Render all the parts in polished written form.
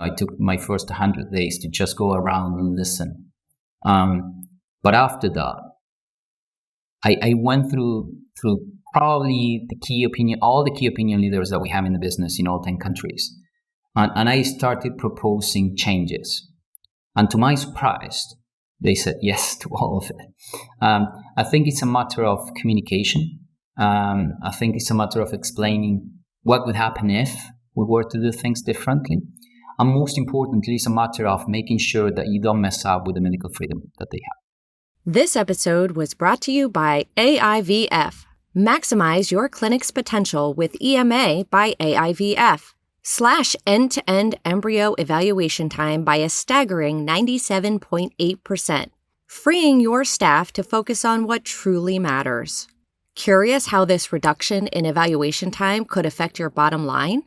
I took my first 100 days to just go around and listen. But after that, I went through probably all the key opinion leaders that we have in the business in all 10 countries. And I started proposing changes. And to my surprise, they said yes to all of it. I think it's a matter of communication. I think it's a matter of explaining what would happen if we were to do things differently. And most importantly, it's a matter of making sure that you don't mess up with the medical freedom that they have. This episode was brought to you by AIVF. Maximize your clinic's potential with EMA by AIVF. Slash end-to-end embryo evaluation time by a staggering 97.8%, freeing your staff to focus on what truly matters. Curious how this reduction in evaluation time could affect your bottom line?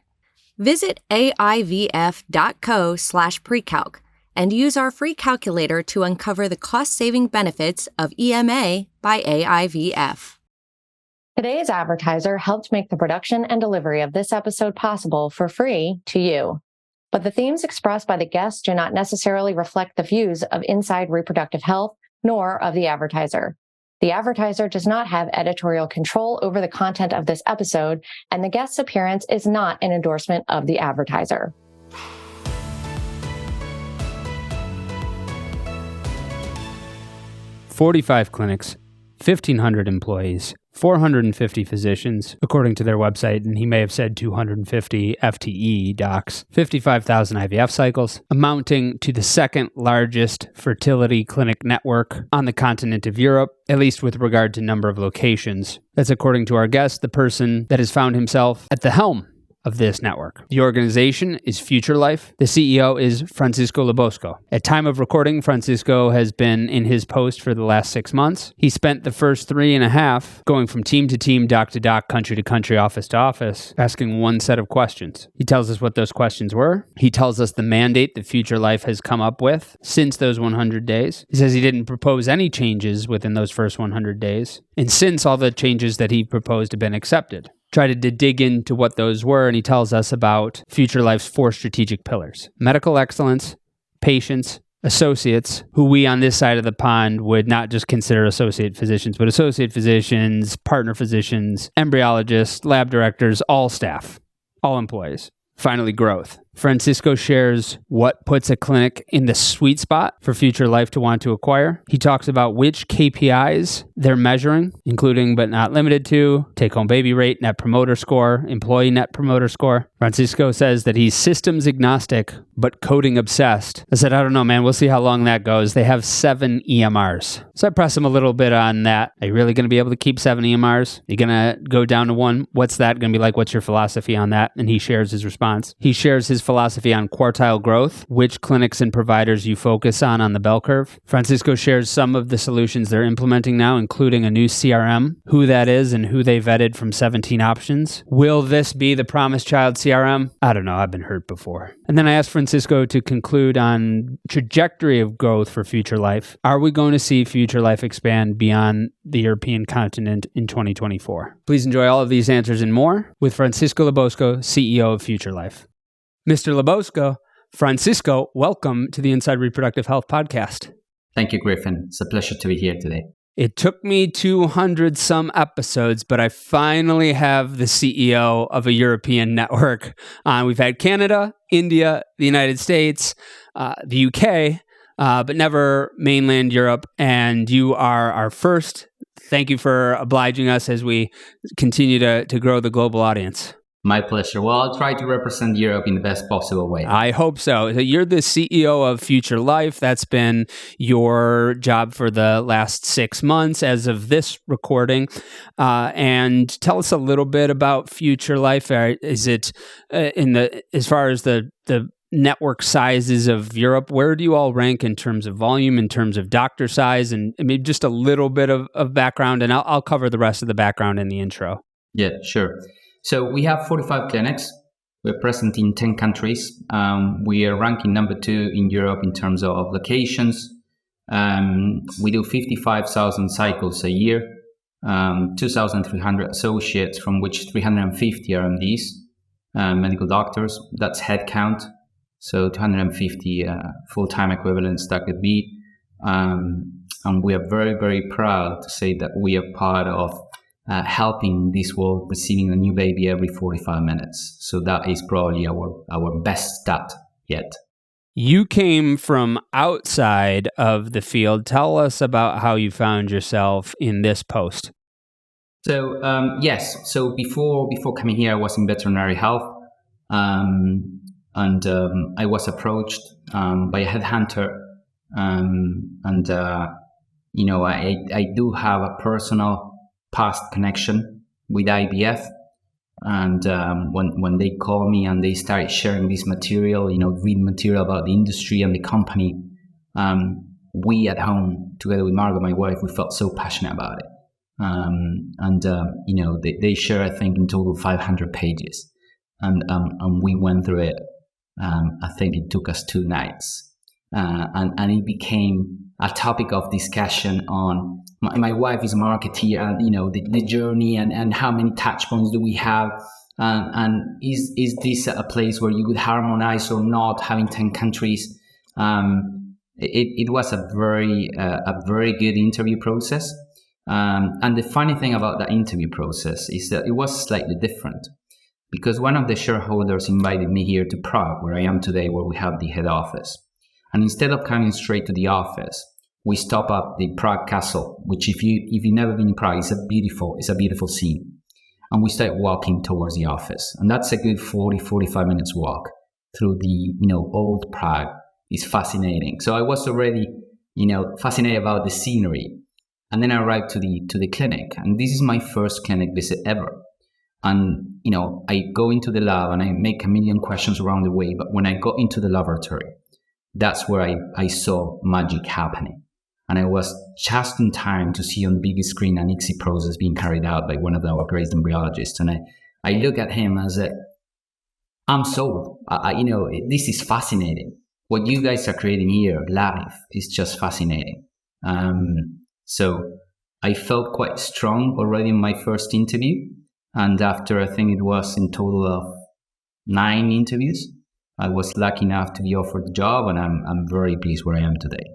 Visit aivf.co/precalc and use our free calculator to uncover the cost-saving benefits of EMA by AIVF. Today's advertiser helped make the production and delivery of this episode possible for free to you. But the themes expressed by the guests do not necessarily reflect the views of Inside Reproductive Health, nor of the advertiser. The advertiser does not have editorial control over the content of this episode, and the guest's appearance is not an endorsement of the advertiser. "45 clinics, 1,500 employees, 450 physicians, according to their website, and he may have said 250 FTE docs, 55,000 IVF cycles, amounting to the second largest fertility clinic network on the continent of Europe, at least with regard to number of locations. That's according to our guest, the person that has found himself at the helm of this network. The organization is FutureLife. The CEO is Francisco Lobbosco. At time of recording, Francisco has been in his post for the last 6 months. He spent the first 3.5 going from team to team, doc to doc, country to country, office to office, asking one set of questions. He tells us what those questions were. He tells us the mandate that FutureLife has come up with since those 100 days. He says he didn't propose any changes within those first 100 days. And since all the changes that he proposed have been accepted. Tried to dig into what those were, and he tells us about FutureLife's 4 strategic pillars: medical excellence, patients, associates, who we on this side of the pond would not just consider associate physicians, but associate physicians, partner physicians, embryologists, lab directors, all staff, all employees. Finally, growth. Francisco shares what puts a clinic in the sweet spot for FutureLife to want to acquire. He talks about which KPIs they're measuring, including but not limited to take-home baby rate, net promoter score, employee net promoter score. Francisco says that he's systems agnostic, but coding obsessed. I said, I don't know, man. We'll see how long that goes. They have 7 EMRs. So I press him a little bit on that. Are you really going to be able to keep 7 EMRs? Are you going to go down to 1? What's that going to be like? What's your philosophy on that? And he shares his response. He shares his philosophy on quartile growth, which clinics and providers you focus on the bell curve. Francisco shares some of the solutions they're implementing now, including a new CRM, who that is and who they vetted from 17 options. Will this be the promised child CRM? I don't know. I've been hurt before. And then I asked Francisco to conclude on trajectory of growth for FutureLife. Are we going to see FutureLife expand beyond the European continent in 2024? Please enjoy all of these answers and more with Francisco Lobbosco, CEO of FutureLife. Mr. Lobbosco, Francisco, welcome to the Inside Reproductive Health podcast. Thank you, Griffin. It's a pleasure to be here today. It took me 200 some episodes, but I finally have the CEO of a European network on. We've had Canada, India, the United States, the UK, but never mainland Europe. And you are our first. Thank you for obliging us as we continue to grow the global audience. My pleasure. Well, I'll try to represent Europe in the best possible way. I hope so. So you're the CEO of FutureLife. That's been your job for the last 6 months as of this recording. And tell us a little bit about FutureLife. Is it as far as the network sizes of Europe, where do you all rank in terms of volume, in terms of doctor size, and maybe just a little bit of background, and I'll cover the rest of the background in the intro. Yeah, sure. So we have 45 clinics. We're present in 10 countries. We are ranking number 2 in Europe in terms of locations. We do 55,000 cycles a year, 2,300 associates, from which 350 are MDs, medical doctors. That's headcount. So 250 full-time equivalents that could be. And we are very, very proud to say that we are part of helping this world receiving a new baby every 45 minutes. So that is probably our best stat yet. You came from outside of the field. Tell us about how you found yourself in this post. So yes, so before coming here, I was in veterinary health, and I was approached by a headhunter, and I do have a personal past connection with IVF, and when they called me and they started sharing this material, reading material about the industry and the company, we at home together with Margot, my wife, we felt so passionate about it. They share, I think, in total 500 pages, and we went through it. I think it took us 2 nights, and it became a topic of discussion on. My wife is a marketeer, and the journey and how many touch points do we have, and is this a place where you would harmonize or not, having 10 countries? It was a very good interview process. And the funny thing about that interview process is that it was slightly different, because one of the shareholders invited me here to Prague, where I am today, where we have the head office. And instead of coming straight to the office, we stop at the Prague Castle, which if you've never been in Prague, it's a beautiful scene. And we start walking towards the office. And that's a good 40-45 minutes walk through the old Prague. It's fascinating. So I was already fascinated about the scenery. And then I arrived to the clinic, and this is my first clinic visit ever. And I go into the lab and I make a million questions around the way, but when I got into the laboratory, that's where I saw magic happening. And I was just in time to see on the big screen an ICSI process being carried out by one of our great embryologists. And I look at him and said, I'm sold. This is fascinating. What you guys are creating here live is just fascinating. So I felt quite strong already in my first interview. And after, I think it was in total of 9 interviews, I was lucky enough to be offered the job, and I'm very pleased where I am today.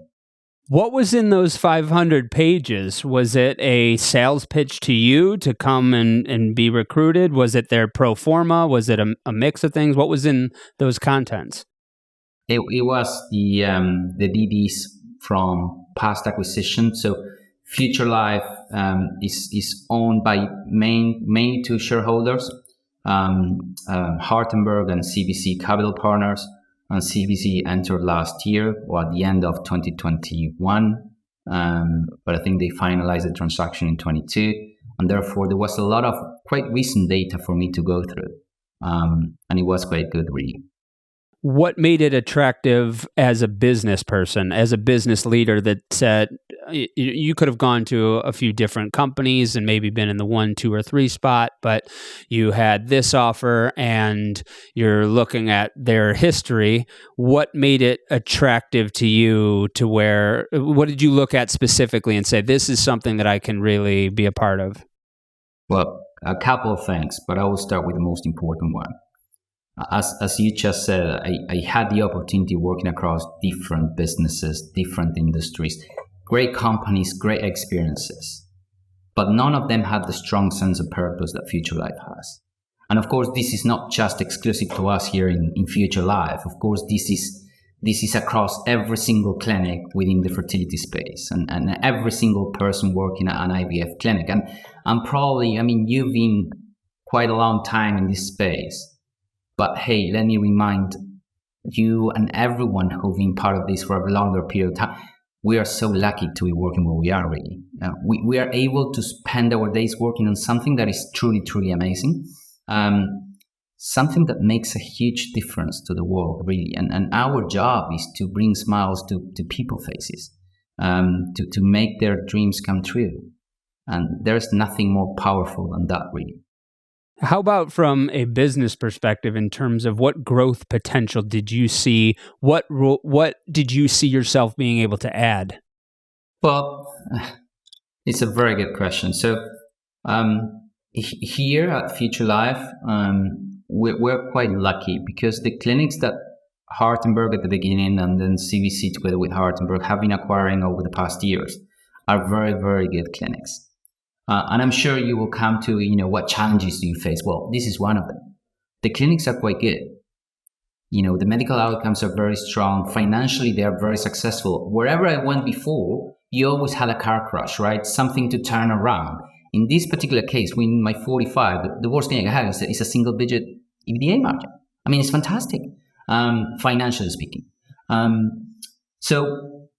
What was in those 500 pages? Was it a sales pitch to you to come and be recruited? Was it their pro forma? Was it a mix of things? What was in those contents? It was the DDs from past acquisition. So FutureLife is owned by main 2 shareholders, Hartenberg and CVC Capital Partners. And CVC entered last year, or at the end of 2021, but I think they finalized the transaction in 22, and therefore there was a lot of quite recent data for me to go through, and it was quite good, really. What made it attractive as a business person, as a business leader that said you could have gone to a few different companies and maybe been in the 1, 2, or 3 spot, but you had this offer and you're looking at their history. What made it attractive to you to where, what did you look at specifically and say, this is something that I can really be a part of? Well, a couple of things, but I will start with the most important one. As you just said, I had the opportunity working across different businesses, different industries, great companies, great experiences, but none of them had the strong sense of purpose that FutureLife has. And of course, this is not just exclusive to us here in FutureLife. Of course, this is across every single clinic within the fertility space, and every single person working at an IVF clinic. And probably, you've been quite a long time in this space. But hey, let me remind you and everyone who've been part of this for a longer period of time, we are so lucky to be working where we are, really. We are able to spend our days working on something that is truly, truly amazing. Something that makes a huge difference to the world, really. And our job is to bring smiles to people's faces, to make their dreams come true. And there's nothing more powerful than that, really. How about from a business perspective in terms of what growth potential did you see? What did you see yourself being able to add? Well, it's a very good question. So here at FutureLife, we're quite lucky because the clinics that Hartenberg at the beginning and then CVC together with Hartenberg have been acquiring over the past years are very, very good clinics. And I'm sure you will come to, what challenges do you face? Well, this is one of them. The clinics are quite good. The medical outcomes are very strong. Financially, they are very successful. Wherever I went before, you always had a car crash, right? Something to turn around. In this particular case, in my 45, the worst thing I have is a single-digit EBITDA margin. I mean, it's fantastic, financially speaking. So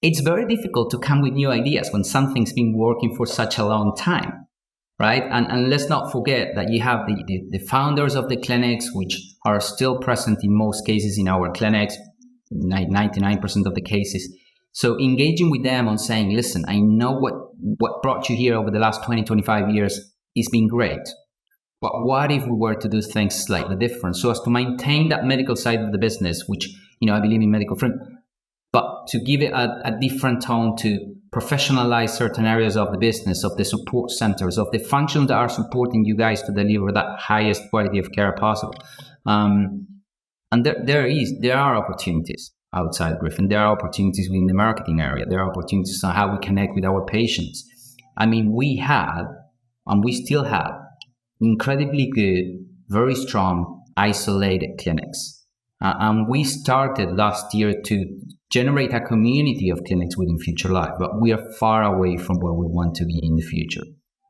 it's very difficult to come with new ideas when something's been working for such a long time, right? And let's not forget that you have the founders of the clinics, which are still present in most cases in our clinics, 99% of the cases. So engaging with them on saying, listen, I know what brought you here over the last 20, 25 years has been great. But what if we were to do things slightly different so as to maintain that medical side of the business, which, I believe in medical freedom, but to give it a different tone, to professionalize certain areas of the business, of the support centers, of the functions that are supporting you guys to deliver that highest quality of care possible. And there are opportunities outside Griffin. There are opportunities within the marketing area. There are opportunities on how we connect with our patients. I mean, we had, and we still have, incredibly good, very strong, isolated clinics. And we started last year to generate a community of clinics within FutureLife, but we are far away from where we want to be in the future.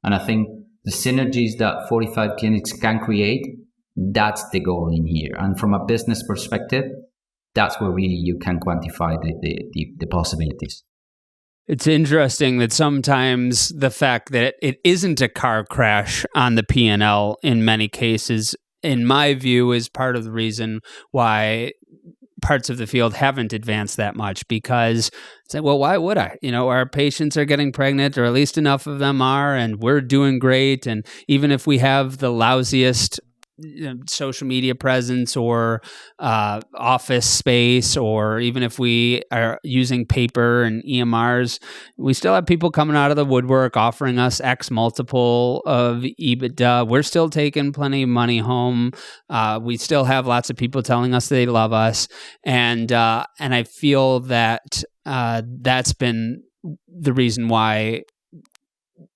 And I think the synergies that 45 clinics can create, that's the goal in here. And from a business perspective, that's where really you can quantify the possibilities. It's interesting that sometimes the fact that it isn't a car crash on the P&L in many cases, in my view, is part of the reason why parts of the field haven't advanced that much, because it's like, well, why would I? Our patients are getting pregnant, or at least enough of them are, and we're doing great. And even if we have the lousiest social media presence or office space, or even if we are using paper and EMRs, we still have people coming out of the woodwork offering us X multiple of EBITDA. We're still taking plenty of money home. We still have lots of people telling us they love us, and I feel that that's been the reason why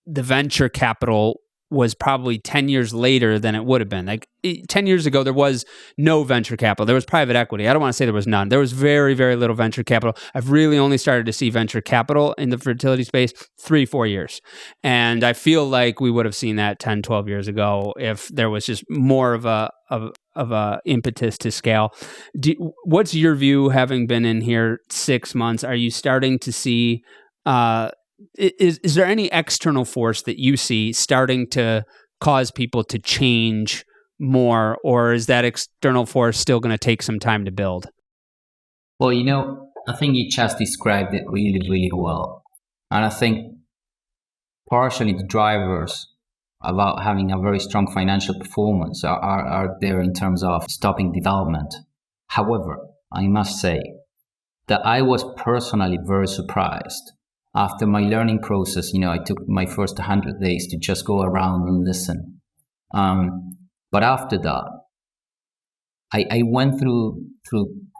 the venture capital was probably 10 years later than it would have been. Like 10 years ago, there was no venture capital. There was private equity. I don't want to say there was none. There was very, very little venture capital. I've really only started to see venture capital in the fertility space 3-4 years. And I feel like we would have seen that 10, 12 years ago if there was just more of a impetus to scale. What's your view, having been in here 6 months? Are you starting to see is there any external force that you see starting to cause people to change more, or is that external force still going to take some time to build? Well, I think you just described it really, really well. And I think partially the drivers about having a very strong financial performance are there in terms of stopping development. However, I must say that I was personally very surprised. After my learning process, I took my first 100 days to just go around and listen. But after that, I went through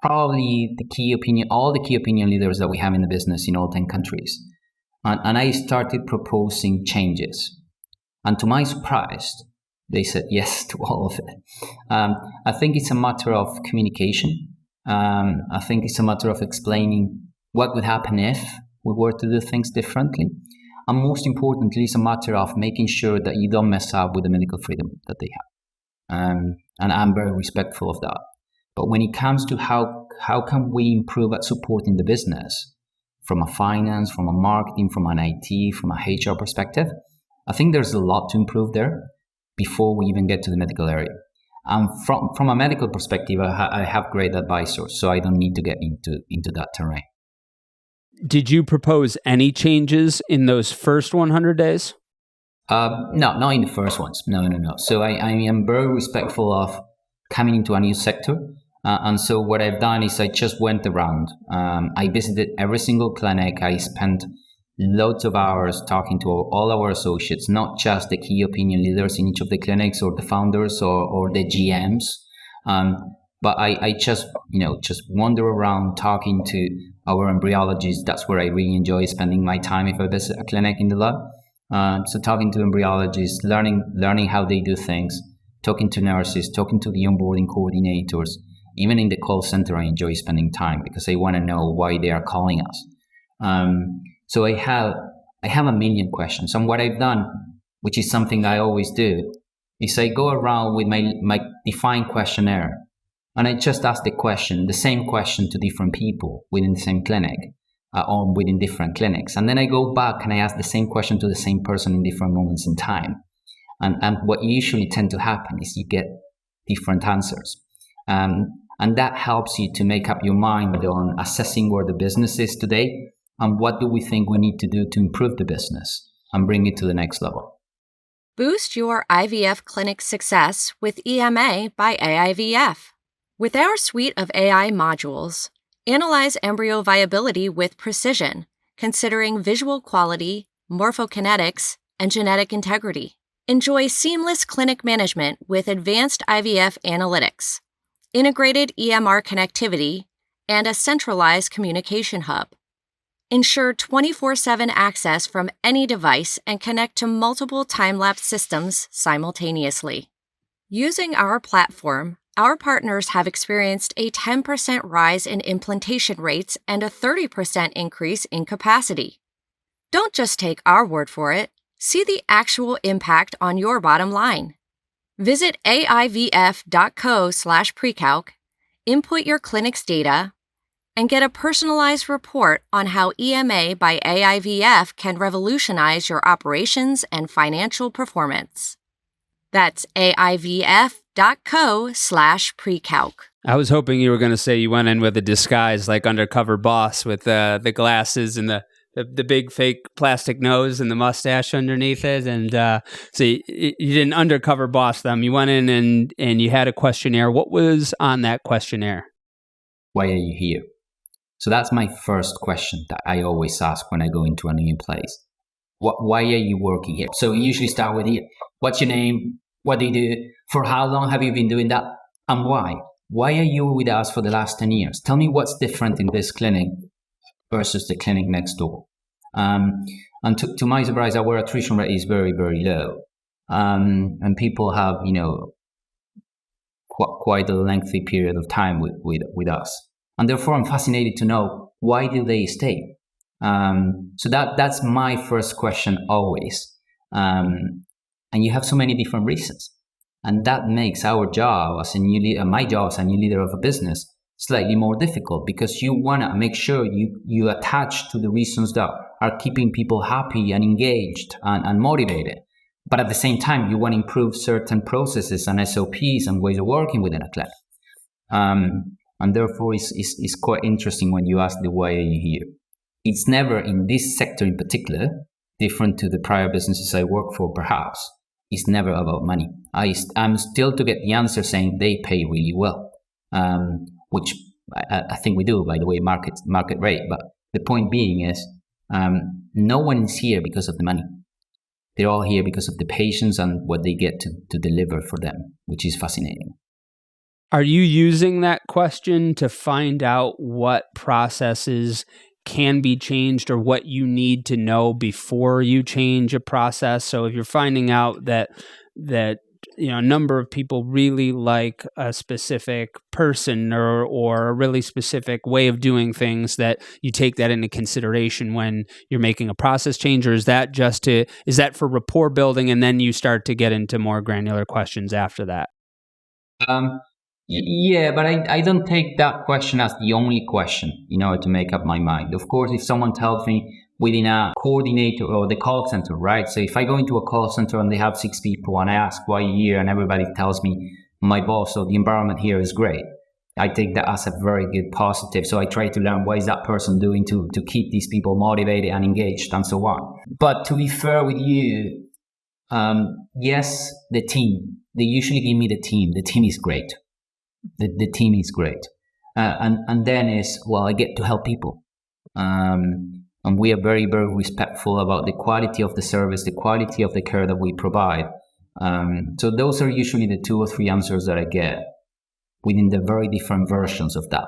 probably all the key opinion leaders that we have in the business in all 10 countries. And I started proposing changes. And to my surprise, they said yes to all of it. I think it's a matter of communication. I think it's a matter of explaining what would happen if we were to do things differently. And most importantly, it's a matter of making sure that you don't mess up with the medical freedom that they have. And I'm very respectful of that. But when it comes to how can we improve at supporting the business from a finance, from a marketing, from an IT, from a HR perspective, I think there's a lot to improve there before we even get to the medical area. And from a medical perspective, I have great advisors, so I don't need to get into that terrain. Did you propose any changes in those first 100 days? No, not in the first ones. No. So I am very respectful of coming into a new sector. And so what I've done is I just went around. I visited every single clinic. I spent loads of hours talking to all our associates, not just the key opinion leaders in each of the clinics or the founders or the GMs. But I just wander around talking to our embryologists. That's where I really enjoy spending my time if I visit a clinic in the lab. So talking to embryologists, learning how they do things, talking to nurses, talking to the onboarding coordinators. Even in the call center, I enjoy spending time because I want to know why they are calling us. So I have a million questions. And what I've done, which is something I always do, is I go around with my defined questionnaire, and I just ask the same question to different people within the same clinic, or within different clinics. And then I go back and I ask the same question to the same person in different moments in time. And what usually tend to happen is you get different answers. And that helps you to make up your mind on assessing where the business is today and what do we think we need to do to improve the business and bring it to the next level. Boost your IVF clinic success with EMA by AIVF. With our suite of AI modules, analyze embryo viability with precision, considering visual quality, morphokinetics, and genetic integrity. Enjoy seamless clinic management with advanced IVF analytics, integrated EMR connectivity, and a centralized communication hub. Ensure 24/7 access from any device and connect to multiple time-lapse systems simultaneously. Using our platform, our partners have experienced a 10% rise in implantation rates and a 30% increase in capacity. Don't just take our word for it. See the actual impact on your bottom line. Visit aivf.co/precalc, input your clinic's data, and get a personalized report on how EMA by AIVF can revolutionize your operations and financial performance. That's aivf.co/precalc. I was hoping you were going to say you went in with a disguise like Undercover Boss with the glasses and the big fake plastic nose and the mustache underneath it. And so you didn't undercover boss them. You went in and you had a questionnaire. What was on that questionnaire? Why are you here? So that's my first question that I always ask when I go into a new place. Why are you working here? So we usually start with here. What's your name? What do you do? For how long have you been doing that? And why? Why are you with us for the last 10 years? Tell me what's different in this clinic versus the clinic next door. And to my surprise, our attrition rate is very, very low. And people have, quite a lengthy period of time with us. And therefore, I'm fascinated to know, why do they stay? So that's my first question always. And you have so many different reasons. And that makes our job as a new leader, my job as a new leader of a business, slightly more difficult, because you want to make sure you attach to the reasons that are keeping people happy and engaged and motivated. But at the same time, you want to improve certain processes and SOPs and ways of working within a clinic. And therefore, it's quite interesting when you ask the why are you here. It's never, in this sector in particular, different to the prior businesses I worked for, perhaps. It's never about money. I'm still to get the answer saying they pay really well, which I think we do, by the way, market rate. But the point being is, no one is here because of the money. They're all here because of the patients and what they get to deliver for them, which is fascinating. Are you using that question to find out what processes can be changed or what you need to know before you change a process? So if you're finding out that a number of people really like a specific person or a really specific way of doing things, that you take that into consideration when you're making a process change, or is that for rapport building and then you start to get into more granular questions after that? Yeah, but I don't take that question as the only question in order to make up my mind. Of course, if someone tells me within a coordinator or the call center, right? So if I go into a call center and they have 6 people and I ask why you're here and everybody tells me my boss or the environment here is great, I take that as a very good positive. So I try to learn what is that person doing to keep these people motivated and engaged and so on. But to be fair with you, yes, the team. They usually give me the team. The team is great. The team is great. And then I get to help people. And we are very, very respectful about the quality of the service, the quality of the care that we provide. So those are usually the 2 or 3 answers that I get. within the very different versions of that.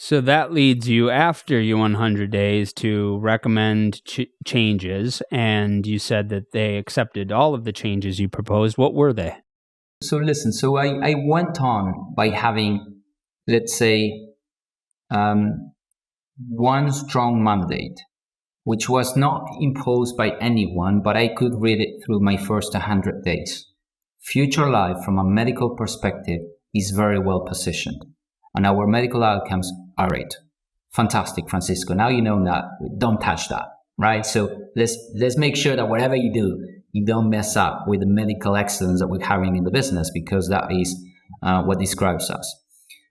So that leads you, after your 100 days, to recommend changes, and you said that they accepted all of the changes you proposed. What were they? So listen, I went on by having, let's say, one strong mandate, which was not imposed by anyone, but I could read it through my first 100 days. FutureLife, from a medical perspective, is very well positioned, and our medical outcomes are great. Fantastic, Francisco. Now you know that. Don't touch that, right? So let's make sure that whatever you do, you don't mess up with the medical excellence that we're having in the business, because that is what describes us.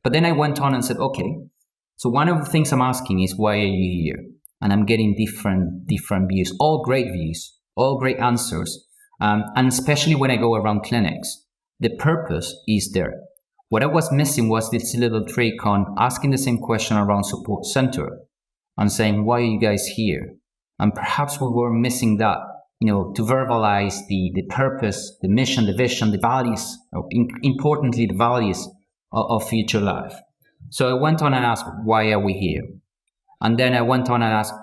But then I went on and said, okay, so one of the things I'm asking is, why are you here? And I'm getting different views, all great views, all great answers. And especially when I go around clinics, the purpose is there. What I was missing was this little trick on asking the same question around support center and saying, why are you guys here? And perhaps we were missing that, to verbalize the purpose, the mission, the vision, the values, importantly, the values of FutureLife. So I went on and asked, why are we here? And then I went on and asked,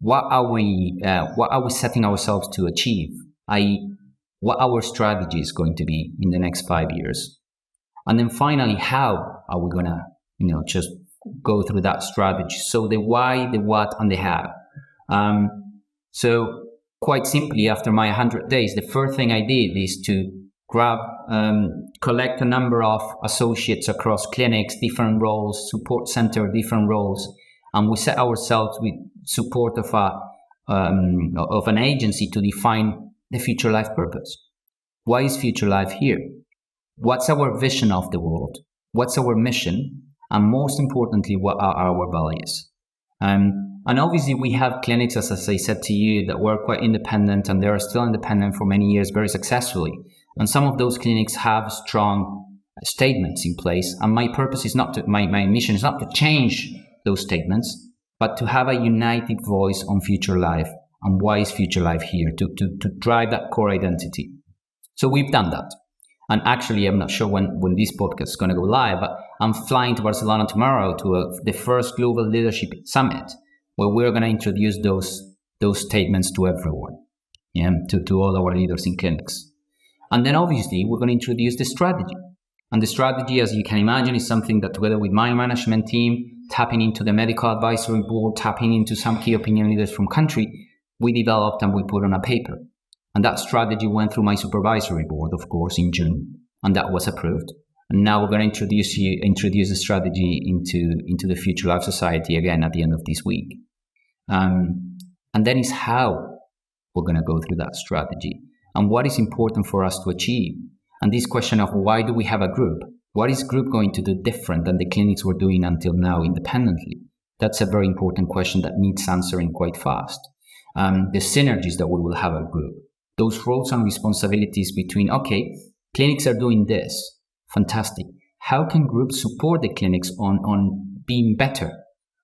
what are we setting ourselves to achieve? i.e., what our strategy is going to be in the next 5 years. And then finally, how are we going to, just go through that strategy? So the why, the what, and the how. So quite simply, after my 100 days, the first thing I did is to collect a number of associates across clinics, different roles, support center, different roles. And we set ourselves with support of an agency to define the FutureLife purpose. Why is FutureLife here? What's our vision of the world? What's our mission? And most importantly, what are our values? And obviously we have clinics, as I said to you, that were quite independent, and they are still independent for many years very successfully. And some of those clinics have strong statements in place. And my purpose is not to, my mission is not to change those statements, but to have a united voice on FutureLife and why is FutureLife here, to drive that core identity. So we've done that. And actually, I'm not sure when this podcast is going to go live, but I'm flying to Barcelona tomorrow to the first Global Leadership Summit, where we're going to introduce those statements to everyone, to all our leaders in clinics. And then obviously, we're going to introduce the strategy. And the strategy, as you can imagine, is something that together with my management team, tapping into the medical advisory board, tapping into some key opinion leaders from country, we developed and we put on a paper. And that strategy went through my supervisory board, of course, in June, and that was approved. And now we're going to introduce the strategy into the FutureLife Society again at the end of this week. And then is how we're going to go through that strategy and what is important for us to achieve. And this question of why do we have a group? What is group going to do different than the clinics were doing until now independently? That's a very important question that needs answering quite fast. The synergies that we will have a group. Those roles and responsibilities between, okay, clinics are doing this, fantastic. How can groups support the clinics on being better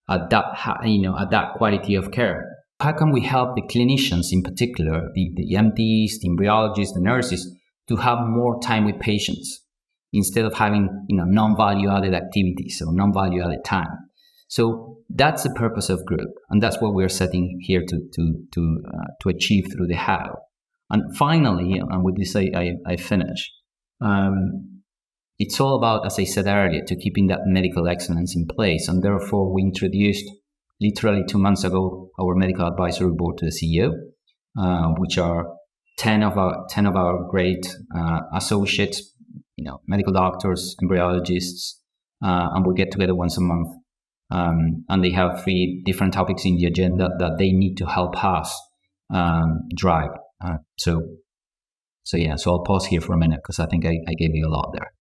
at that, at that quality of care? How can we help the clinicians in particular, the MDs, the embryologists, the nurses, to have more time with patients instead of having, non-value added activities or non-value added time? So that's the purpose of group, and that's what we're setting here to achieve through the how. And finally, and with this I finish, it's all about, as I said earlier, to keeping that medical excellence in place. And therefore, we introduced literally 2 months ago our medical advisory board to the CEO, which are 10 of our great associates, medical doctors, embryologists, and we get together once a month. And they have 3 different topics in the agenda that they need to help us drive. So I'll pause here for a minute because I think I gave you a lot there.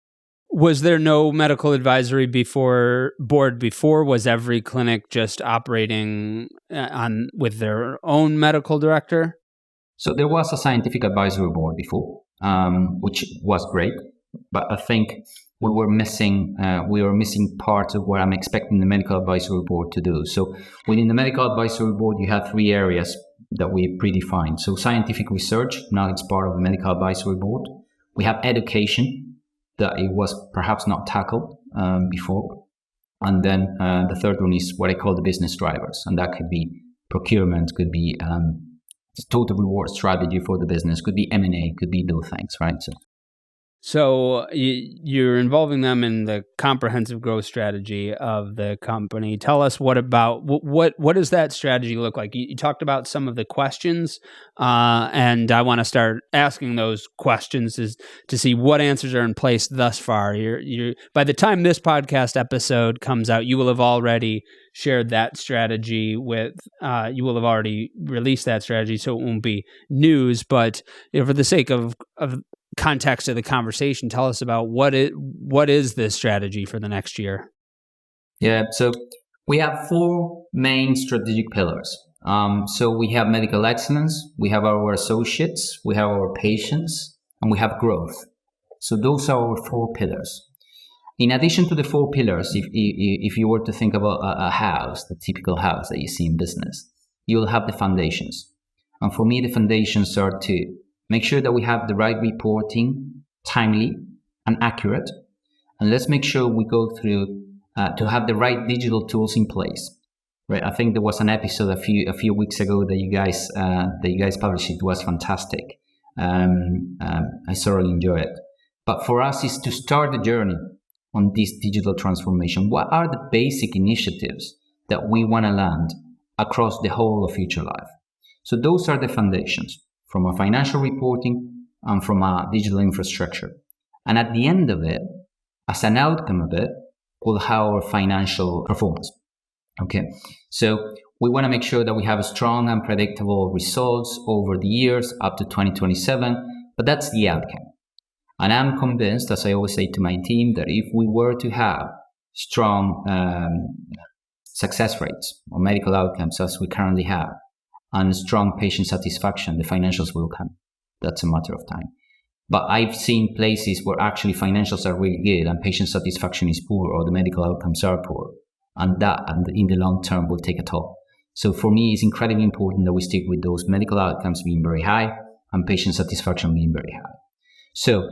Was there no medical advisory board before? Was every clinic just operating with their own medical director? So there was a scientific advisory board before, which was great, but I think we were missing parts of what I'm expecting the medical advisory board to do. So within the medical advisory board, you have 3 areas that we predefined. So scientific research, now it's part of the medical advisory board. We have education, that it was perhaps not tackled before. And then the third one is what I call the business drivers. And that could be procurement, could be total reward strategy for the business, could be M&A, could be those things, right? So you're involving them in the comprehensive growth strategy of the company. Tell us what does that strategy look like? You talked about some of the questions, and I want to start asking those questions to see what answers are in place thus far. You're by the time this podcast episode comes out, you will have already shared that strategy with. You will have already released that strategy, so it won't be news. But for the sake of context of the conversation, tell us about what is this strategy for the next year? Yeah, so we have 4 main strategic pillars. So we have medical excellence, we have our associates, we have our patients, and we have growth. So those are our 4 pillars. In addition to the 4 pillars, if you were to think about a house, the typical house that you see in business, you'll have the foundations. And for me, the foundations are to make sure that we have the right reporting, timely and accurate. And let's make sure we go through to have the right digital tools in place. Right? I think there was an episode a few weeks ago that you guys published. It was fantastic. I thoroughly enjoyed it. But for us, is to start the journey on this digital transformation. What are the basic initiatives that we want to land across the whole of FutureLife? So those are the foundations, from our financial reporting and from our digital infrastructure. And at the end of it, as an outcome of it, we'll have our financial performance. Okay, so we want to make sure that we have strong and predictable results over the years up to 2027, but that's the outcome. And I'm convinced, as I always say to my team, that if we were to have strong success rates or medical outcomes as we currently have, and strong patient satisfaction, the financials will come. That's a matter of time. But I've seen places where actually financials are really good and patient satisfaction is poor, or the medical outcomes are poor. And that in the long term will take a toll. So for me, it's incredibly important that we stick with those medical outcomes being very high and patient satisfaction being very high. So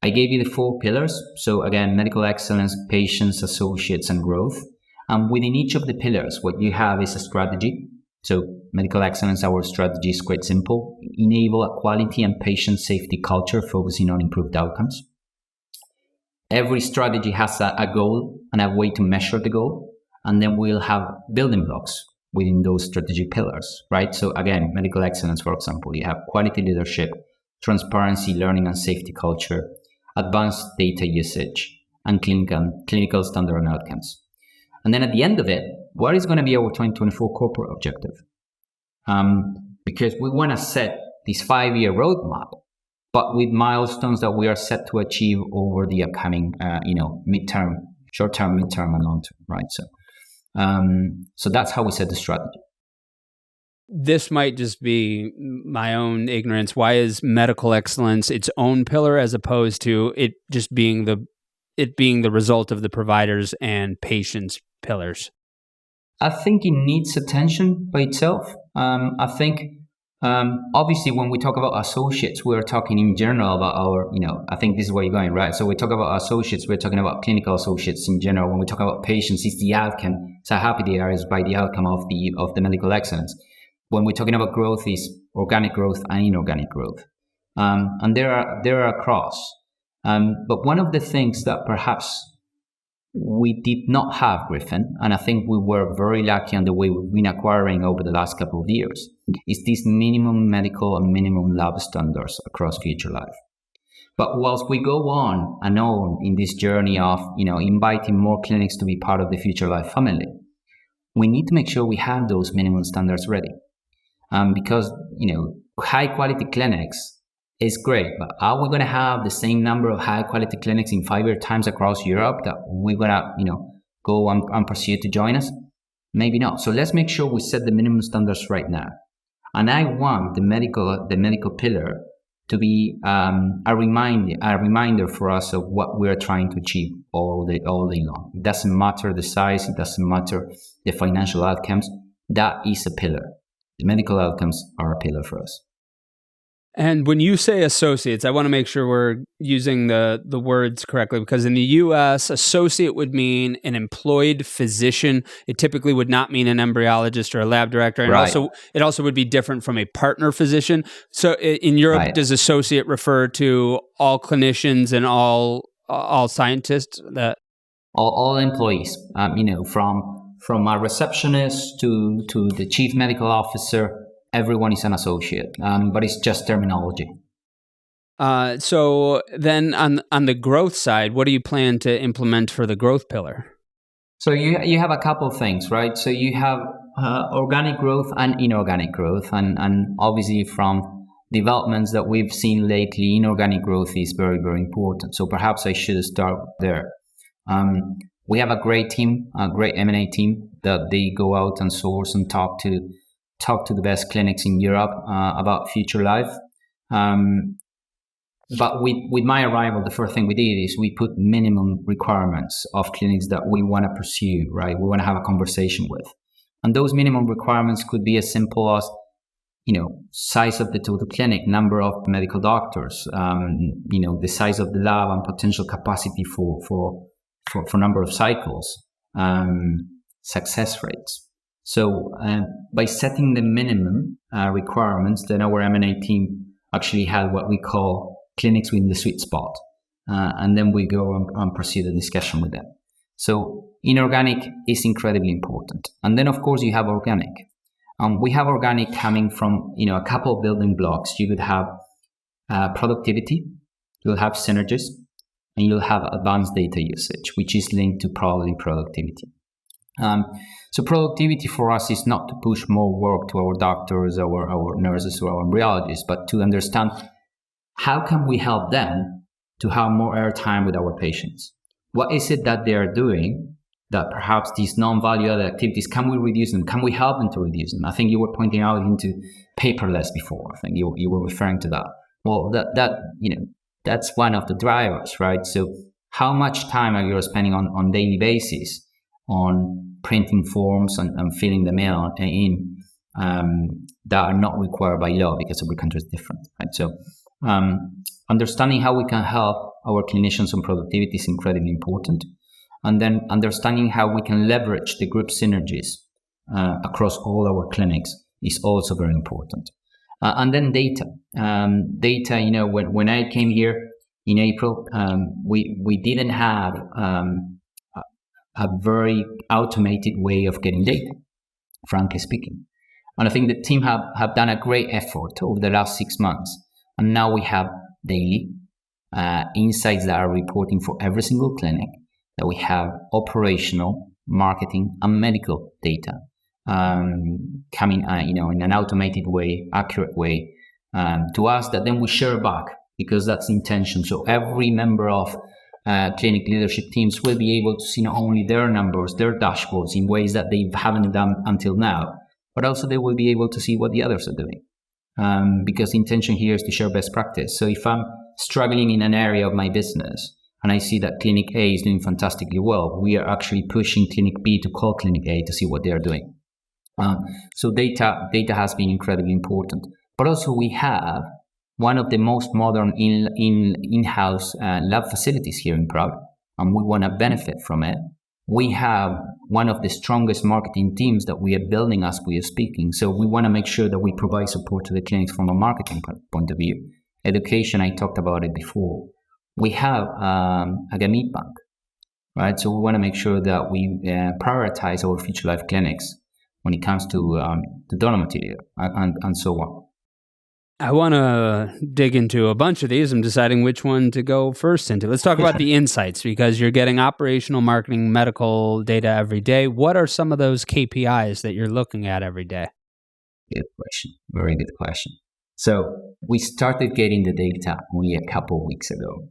I gave you the 4 pillars. So again, medical excellence, patients, associates, and growth. And within each of the pillars, what you have is a strategy. So medical excellence, our strategy is quite simple. Enable a quality and patient safety culture focusing on improved outcomes. Every strategy has a goal and a way to measure the goal. And then we'll have building blocks within those strategic pillars, right? So again, medical excellence, for example, you have quality leadership, transparency, learning and safety culture, advanced data usage, and clinical standard and outcomes. And then at the end of it, what is going to be our 2024 corporate objective? Because we want to set this 5-year roadmap, but with milestones that we are set to achieve over the upcoming, midterm, short-term, midterm, and long-term, right? So that's how we set the strategy. This might just be my own ignorance. Why is medical excellence its own pillar as opposed to it just being the result of the providers and patients pillars? I think it needs attention by itself. I think, obviously, when we talk about associates, we're talking in general about our, I think this is where you're going, right? So we talk about associates, we're talking about clinical associates in general. When we talk about patients, it's the outcome. So how happy they are is by the outcome of the medical excellence. When we're talking about growth, is organic growth and inorganic growth. And there are across. But one of the things that perhaps we did not have, Griffin, and I think we were very lucky on the way we've been acquiring over the last couple of years, is these minimum medical and minimum lab standards across FutureLife. But whilst we go on and on in this journey of, inviting more clinics to be part of the FutureLife family, we need to make sure we have those minimum standards ready. Because, high quality clinics is great, but are we going to have the same number of high quality clinics in 5 years times across Europe that we're going to, go and pursue to join us? Maybe not. So let's make sure we set the minimum standards right now. And I want the medical pillar to be a reminder for us of what we're trying to achieve all day long. It doesn't matter the size, it doesn't matter the financial outcomes. That is a pillar. The medical outcomes are a pillar for us. And when you say associates, I want to make sure we're using the words correctly, because in the US, associate would mean an employed physician. It typically would not mean an embryologist or a lab director. And Right. it also would be different from a partner physician. So in Europe, Right. does associate refer to all clinicians and all scientists? All employees, from a receptionist to the chief medical officer, everyone is an associate, but it's just terminology. So then on the growth side, what do you plan to implement for the growth pillar? So you have a couple of things, right? So you have organic growth and inorganic growth, and obviously from developments that we've seen lately, inorganic growth is very, very important. So perhaps I should start there. We have a great team, a great M&A team that they go out and source and talk to the best clinics in Europe about FutureLife. But with my arrival, the first thing we did is we put minimum requirements of clinics that we want to pursue, right? We want to have a conversation with. And those minimum requirements could be as simple as, size of the total clinic, number of medical doctors, the size of the lab and potential capacity for number of cycles, success rates. So by setting the minimum requirements, then our M&A team actually had what we call clinics within the sweet spot. And then we go and pursue the discussion with them. So inorganic is incredibly important. And then, of course, you have organic. We have organic coming from, a couple of building blocks. You could have productivity, you'll have synergies, and you'll have advanced data usage, which is linked to probably productivity. So productivity for us is not to push more work to our doctors, our nurses, or our embryologists, but to understand how can we help them to have more airtime with our patients? What is it that they are doing that perhaps these non-value-added activities, can we reduce them? Can we help them to reduce them? I think you were pointing out into paperless before. I think you were referring to that. Well, that's one of the drivers, right? So how much time are you spending on daily basis on printing forms and filling them in that are not required by law because every country is different, right? So understanding how we can help our clinicians on productivity is incredibly important. And then understanding how we can leverage the group synergies across all our clinics is also very important. And then data. Data, when I came here in April, we didn't have a very automated way of getting data, frankly speaking. And I think the team have done a great effort over the last 6 months. And now we have daily insights that are reporting for every single clinic, that we have operational, marketing, and medical data coming, in an automated way, accurate way to us, that then we share back, because that's the intention. So every member of clinic leadership teams will be able to see not only their numbers, their dashboards in ways that they haven't done until now, but also they will be able to see what the others are doing. Because the intention here is to share best practice. So if I'm struggling in an area of my business and I see that Clinic A is doing fantastically well, we are actually pushing Clinic B to call Clinic A to see what they are doing. So data has been incredibly important. But also we have one of the most modern in-house lab facilities here in Prague, and we want to benefit from it. We have one of the strongest marketing teams that we are building as we are speaking. So we want to make sure that we provide support to the clinics from a marketing point of view. Education, I talked about it before. We have a gamete bank, right? So we want to make sure that we prioritize our FutureLife clinics when it comes to donor material and so on. I want to dig into a bunch of these. I'm deciding which one to go first into. Let's talk about the insights, because you're getting operational, marketing, medical data every day. What are some of those KPIs that you're looking at every day? Good question. Very good question. So we started getting the data only a couple of weeks ago.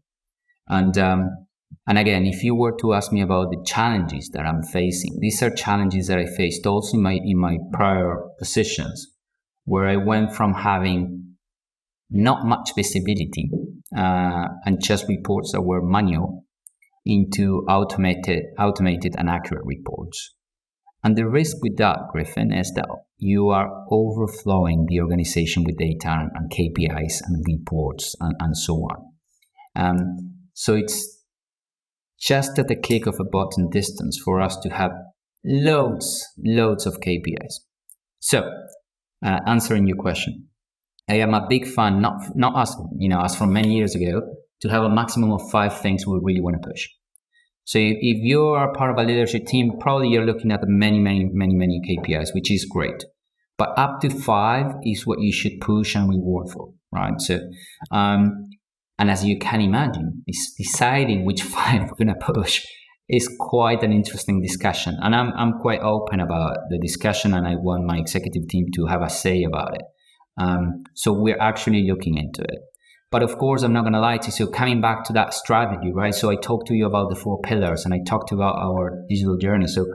And again, if you were to ask me about the challenges that I'm facing, these are challenges that I faced also in my prior positions, where I went from having not much visibility and just reports that were manual into automated and accurate reports. And the risk with that, Griffin, is that you are overflowing the organization with data and KPIs and reports and so on. So it's just at the click of a button distance for us to have loads of KPIs. So, answering your question, I am a big fan, not as from many years ago, to have a maximum of 5 things we really want to push. So if you are part of a leadership team, probably you're looking at many KPIs, which is great. But up to 5 is what you should push and reward for, right? So, and as you can imagine, deciding which 5 we're going to push is quite an interesting discussion. And I'm quite open about the discussion, and I want my executive team to have a say about it. So we're actually looking into it. But of course, I'm not going to lie to you. So coming back to that strategy, right? So I talked to you about the 4 pillars, and I talked about our digital journey. So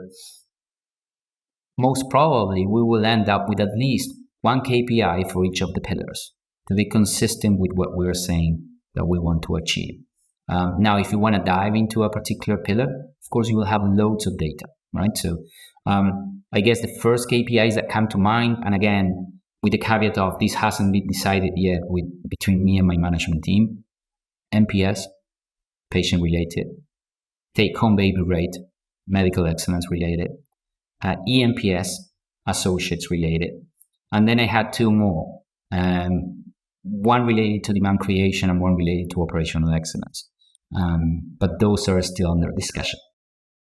most probably we will end up with at least 1 KPI for each of the pillars to be consistent with what we're saying that we want to achieve. Now, if you want to dive into a particular pillar, of course, you will have loads of data, right? So I guess the first KPIs that come to mind, and again, with the caveat of this hasn't been decided yet between me and my management team, NPS, patient-related, take-home baby rate, medical excellence-related, EMPS, associates-related, and then I had 2 more, one related to demand creation and one related to operational excellence. But those are still under discussion.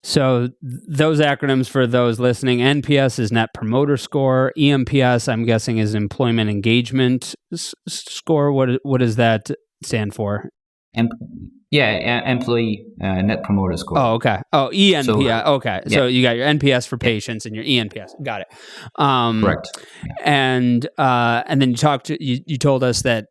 So those acronyms for those listening, NPS is Net Promoter Score. EMPS, I'm guessing, is Employment Engagement Score. What does that stand for? Employee Net Promoter Score. Oh, okay. Oh, ENPS. Okay. Yeah. So you got your NPS for patients and your ENPS. Got it. Correct. Yeah. And then you told us that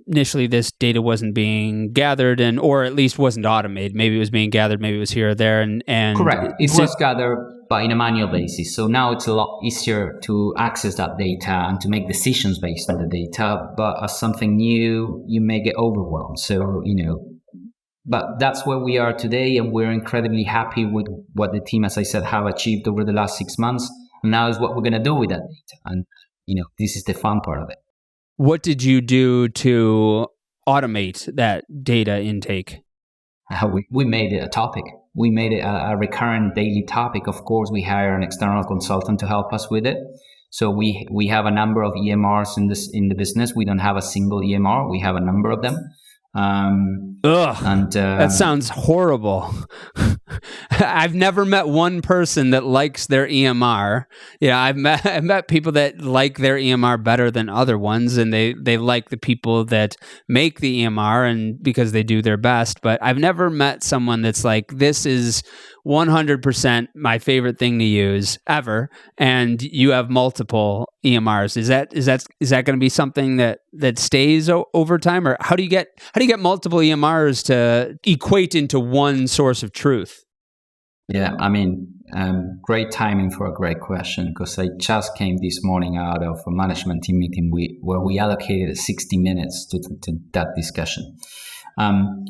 initially this data wasn't being gathered or at least wasn't automated. Maybe it was being gathered, maybe it was here or there. And correct. It was gathered by in a manual basis. So now it's a lot easier to access that data and to make decisions based on the data. But as something new, you may get overwhelmed. So, but that's where we are today, and we're incredibly happy with what the team, as I said, have achieved over the last 6 months. And now is what we're going to do with that data. And, this is the fun part of it. What did you do to automate that data intake? We made it a topic. We made it a recurrent daily topic. Of course, we hire an external consultant to help us with it. So we have a number of EMRs in the business. We don't have a single EMR. We have a number of them. That sounds horrible. I've never met one person that likes their EMR. I've met people that like their EMR better than other ones, and they like the people that make the EMR and because they do their best. But I've never met someone that's like, this is 100% my favorite thing to use ever, and you have multiple EMRs. Is that going to be something that stays over time, or how do you get multiple EMRs to equate into one source of truth? Yeah, great timing for a great question, because I just came this morning out of a management team meeting where we allocated 60 minutes to that discussion. And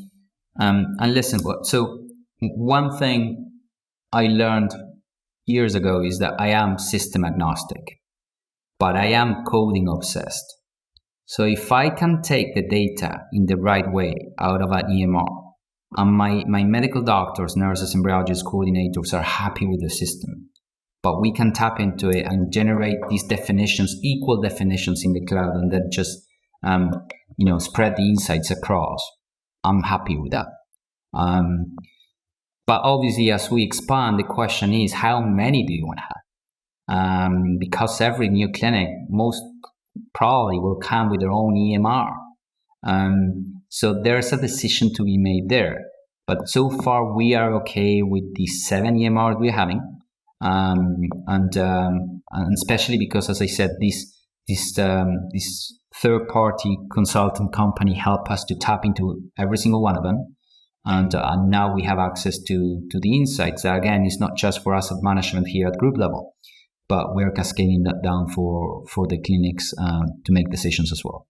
listen, so one thing I learned years ago is that I am system agnostic, but I am coding obsessed. So if I can take the data in the right way out of an EMR, and my medical doctors, nurses, embryologists, coordinators are happy with the system, but we can tap into it and generate these definitions, equal definitions in the cloud, and then just spread the insights across, I'm happy with that. But obviously, as we expand, the question is, how many do you want to have? Because every new clinic most probably will come with their own EMR. So there's a decision to be made there. But so far, we are okay with the 7 EMRs we're having. And especially because, as I said, this third-party consultant company help us to tap into every single one of them. And now we have access to the insights. That, again, is not just for us at management here at group level, but we're cascading that down for the clinics to make decisions as well.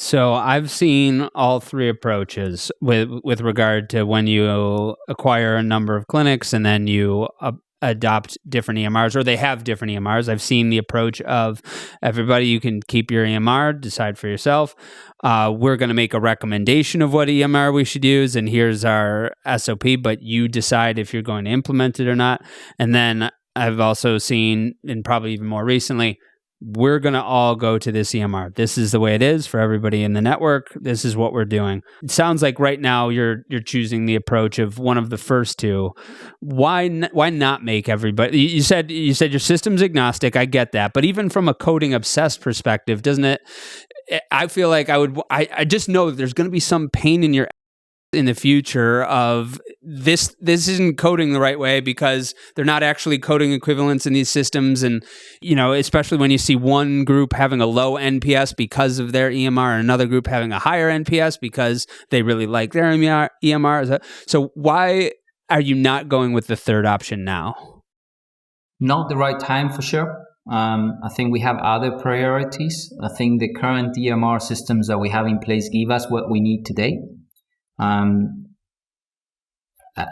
So I've seen all 3 approaches with regard to when you acquire a number of clinics and then you adopt different EMRs, or they have different EMRs. I've seen the approach of everybody, you can keep your EMR, decide for yourself. We're going to make a recommendation of what EMR we should use, and here's our SOP, but you decide if you're going to implement it or not. And then I've also seen, and probably even more recently, we're going to all go to this EMR. This is the way it is for everybody in the network. This is what we're doing. It sounds like right now you're choosing the approach of one of the first two. Why not make everybody? You said your system's agnostic. I get that, but even from a coding obsessed perspective, doesn't it? I feel like I just know that there's going to be some pain in the future of this isn't coding the right way because they're not actually coding equivalents in these systems. And, especially when you see one group having a low NPS because of their EMR and another group having a higher NPS because they really like their EMR. So why are you not going with the third option now? Not the right time for sure. I think we have other priorities. I think the current EMR systems that we have in place give us what we need today.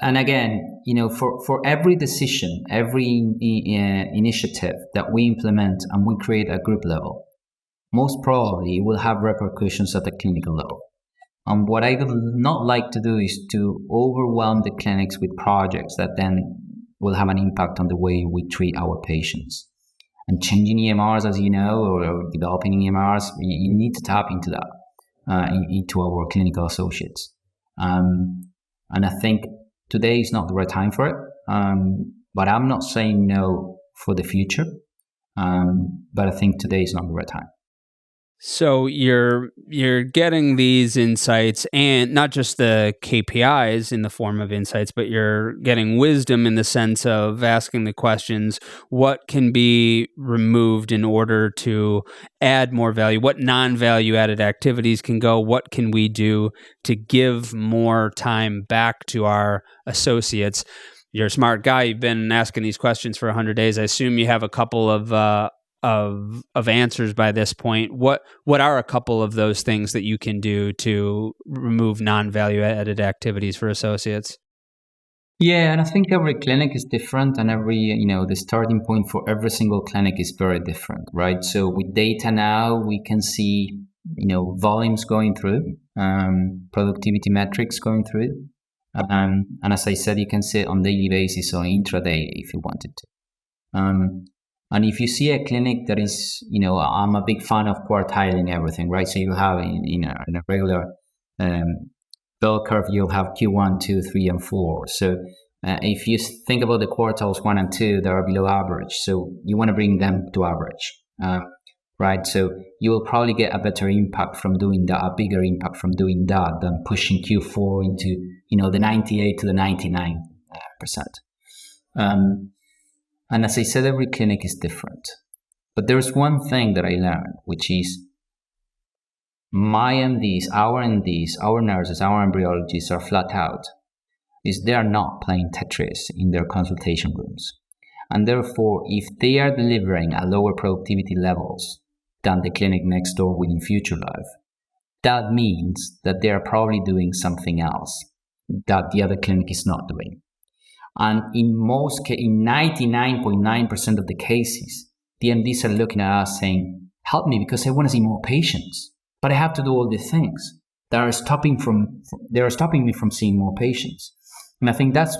And again, for every decision, every initiative that we implement and we create at group level, most probably will have repercussions at the clinical level. And what I would not like to do is to overwhelm the clinics with projects that then will have an impact on the way we treat our patients. And changing EMRs, as you know, or developing EMRs, you need to tap into that, into our clinical associates. And I think today is not the right time for it, but I'm not saying no for the future, but I think today is not the right time. So you're getting these insights, and not just the KPIs in the form of insights, but you're getting wisdom in the sense of asking the questions, what can be removed in order to add more value? What non-value added activities can go? What can we do to give more time back to our associates? You're a smart guy. You've been asking these questions for 100 days. I assume you have a couple of answers by this point. What are a couple of those things that you can do to remove non-value added activities for associates? Yeah, and I think every clinic is different, and the starting point for every single clinic is very different, right? So with data now, we can see, volumes going through, productivity metrics going through, and as I said, you can see it on daily basis or intraday if you wanted to. And if you see a clinic that is, I'm a big fan of quartiling everything, right? So you have in a regular bell curve, you'll have Q1, 2, 3, and 4. So if you think about the quartiles 1 and 2, they are below average. So you want to bring them to average, right? So you will probably get a better impact from doing that, a bigger impact from doing that than pushing Q4 into, the 98 to the 99%. And as I said, every clinic is different. But there's one thing that I learned, which is my MDs, our nurses, our embryologists are flat out, is they are not playing Tetris in their consultation rooms. And therefore, if they are delivering at lower productivity levels than the clinic next door within FutureLife, that means that they are probably doing something else that the other clinic is not doing. And in 99.9% of the cases, the MDs are looking at us saying, help me because I want to see more patients, but I have to do all these things that are stopping me from seeing more patients. And I think that's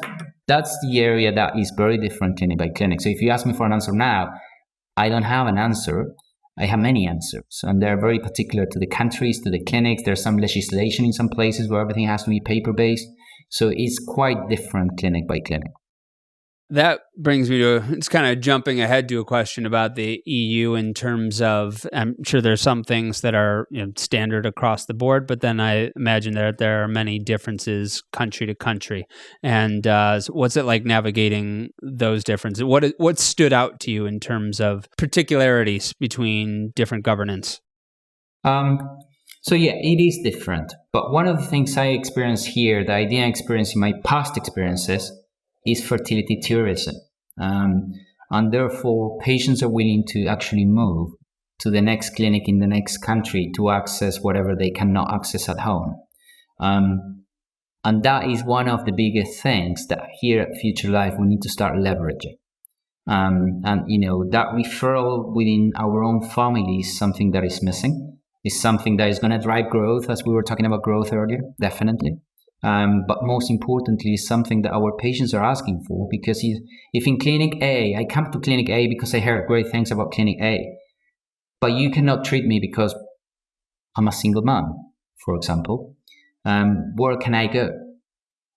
the area that is very different clinic by clinic. So if you ask me for an answer now, I don't have an answer. I have many answers, and they're very particular to the countries, to the clinics. There's some legislation in some places where everything has to be paper-based. So it's quite different clinic by clinic. That brings me to, it's kind of jumping ahead to a question about the EU in terms of, I'm sure there's some things that are standard across the board, but then I imagine that there are many differences country to country. And so what's it like navigating those differences? What stood out to you in terms of particularities between different governance? So yeah, it is different. But one of the things I experienced here that I didn't experience in my past experiences is fertility tourism. And therefore, patients are willing to actually move to the next clinic in the next country to access whatever they cannot access at home. And And that is one of the biggest things that here at FutureLife we need to start leveraging. And that referral within our own family is something that is missing. It's something that is going to drive growth, as we were talking about growth earlier, definitely. But most importantly, it's something that our patients are asking for, because if in Clinic A, I come to Clinic A because I heard great things about Clinic A, but you cannot treat me because I'm a single mom, for example, where can I go?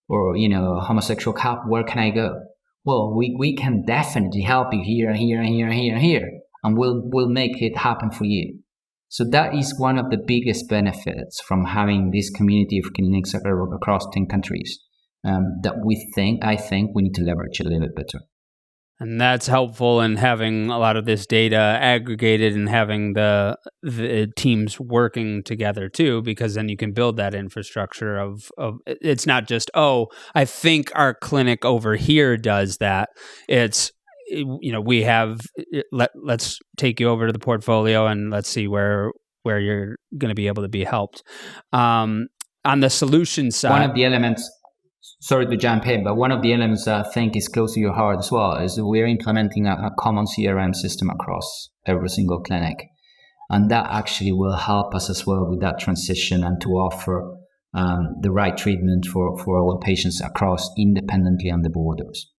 Or, a homosexual couple, where can I go? Well, we can definitely help you here, here, here, here, here, and we'll make it happen for you. So that is one of the biggest benefits from having this community of clinics across 10 countries that I think we need to leverage a little bit better. And that's helpful in having a lot of this data aggregated and having the teams working together too, because then you can build that infrastructure of it's not just, I think our clinic over here does that. It's, we have, let's take you over to the portfolio and let's see where you're going to be able to be helped. On the solution side, one of the elements, sorry to jump in, but one of the elements that I think is close to your heart as well is we're implementing a common CRM system across every single clinic. And that actually will help us as well with that transition and to offer the right treatment for our patients across independently on the borders.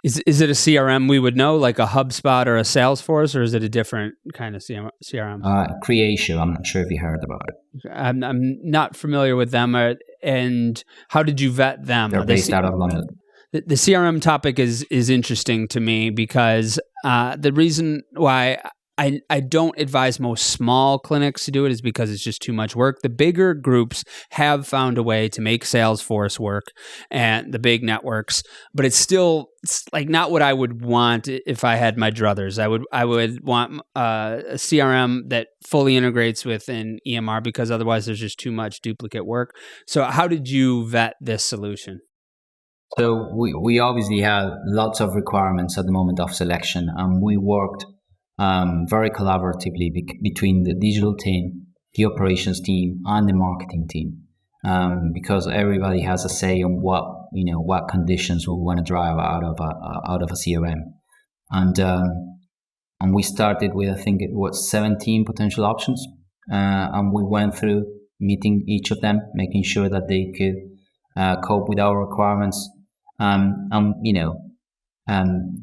Is it a CRM we would know, like a HubSpot or a Salesforce, or is it a different kind of CRM? Creatio, I'm not sure if you heard about it. I'm not familiar with them. And how did you vet them? They're based out of London. The CRM topic is interesting to me because the reason why I don't advise most small clinics to do it is because it's just too much work. The bigger groups have found a way to make Salesforce work, and the big networks, but it's like not what I would want if I had my druthers. I would want a CRM that fully integrates with an EMR, because otherwise there's just too much duplicate work. So how did you vet this solution? So we obviously had lots of requirements at the moment of selection, and we worked very collaboratively between the digital team, the operations team, and the marketing team, because everybody has a say on what conditions we want to drive out of a CRM, and we started with, I think it was 17 potential options, and we went through meeting each of them, making sure that they could cope with our requirements,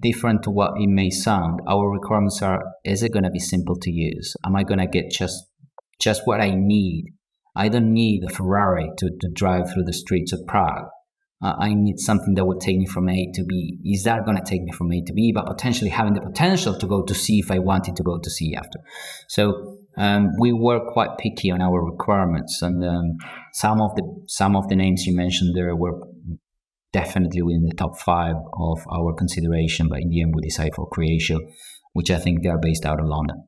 different to what it may sound. Our requirements are: is it going to be simple to use? Am I going to get just what I need? I don't need a Ferrari to drive through the streets of Prague. I need something that would take me from A to B. Is that going to take me from A to B, but potentially having the potential to go to C if I wanted to go to C after? So we were quite picky on our requirements, and some of the names you mentioned there were definitely within the top 5 of our consideration, but in the end we decided for Creatio, which I think they are based out of London.